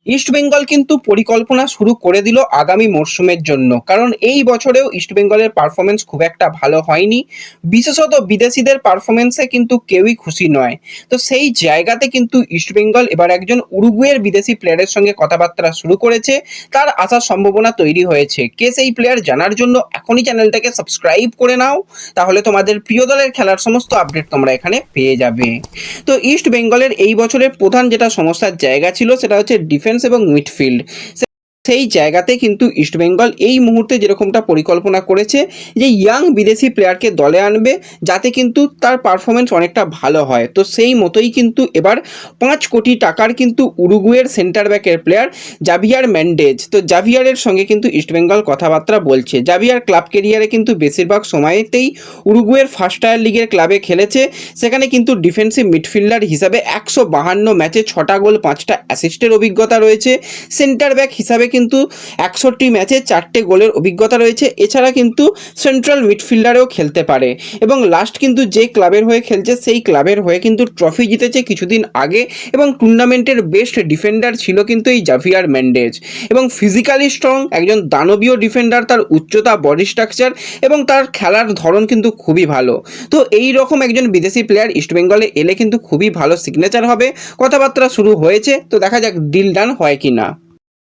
ইস্টবেঙ্গল কিন্তু পরিকল্পনা শুরু করে দিল আগামী মরশুমের জন্য, কারণ এই বছরেও ইস্টবেঙ্গলের পারফরমেন্স খুব একটা ভালো হয়নি। বিশেষত বিদেশিদের পারফরমেন্সে কিন্তু কেউই খুশি নয়। তো সেই জায়গাতে কিন্তু ইস্টবেঙ্গল এবার একজন উরুগুয়ের বিদেশি প্লেয়ারের সঙ্গে কথাবার্তা শুরু করেছে। তার আসার সম্ভাবনা তৈরি হয়েছে। কে সেই প্লেয়ার জানার জন্য এখনই চ্যানেলটাকে সাবস্ক্রাইব করে নাও, তাহলে তোমাদের প্রিয় দলের খেলার সমস্ত আপডেট তোমরা এখানে পেয়ে যাবে। তো ইস্ট বেঙ্গলের এই বছরের প্রধান যেটা সমস্যার জায়গা ছিল সেটা হচ্ছে ডিফেন্স এবং মিডফিল্ড। সেই জায়গাতে কিন্তু ইস্টবেঙ্গল এই মুহূর্তে যেরকমটা পরিকল্পনা করেছে যে ইয়াং বিদেশি প্লেয়ারকে দলে আনবে, যাতে কিন্তু তার পারফরমেন্স অনেকটা ভালো হয়। তো সেই মতোই কিন্তু এবার 5 কোটি টাকার কিন্তু উরুগুয়ের সেন্টার ব্যাকের প্লেয়ার জাভিয়ার মেন্ডেজ, তো জাভিয়ারের সঙ্গে কিন্তু ইস্টবেঙ্গল কথাবার্তা বলছে। জাভিয়ার ক্লাব কেরিয়ারে কিন্তু বেশিরভাগ সময়তেই উরুগুয়ের ফার্স্ট টায়ার লিগের ক্লাবে খেলেছে। সেখানে কিন্তু ডিফেন্সিভ মিডফিল্ডার হিসাবে 152 ম্যাচে 6টা গোল 5টা অ্যাসিস্টের অভিজ্ঞতা রয়েছে। সেন্টার ব্যাক হিসাবে কিন্তু 61 ম্যাচে 4টে গোলের অভিজ্ঞতা রয়েছে। এছাড়া কিন্তু সেন্ট্রাল মিডফিল্ডারেও খেলতে পারে এবং লাস্ট কিন্তু যে ক্লাবের হয়ে খেলছে সেই ক্লাবের হয়ে কিন্তু ট্রফি জিতেছে কিছুদিন আগে, এবং টুর্নামেন্টের বেস্ট ডিফেন্ডার ছিল কিন্তু এই জাভিয়ার মেন্ডেজ। এবং ফিজিক্যালি স্ট্রং, একজন দানবীয় ডিফেন্ডার, তার উচ্চতা, বডি স্ট্রাকচার এবং তার খেলার ধরন কিন্তু খুবই ভালো। তো এই রকম একজন বিদেশি প্লেয়ার ইস্টবেঙ্গলে এলে কিন্তু খুবই ভালো সিগনেচার হবে। কথাবার্তা শুরু হয়েছে, তো দেখা যাক ডিল ডান হয় কি না।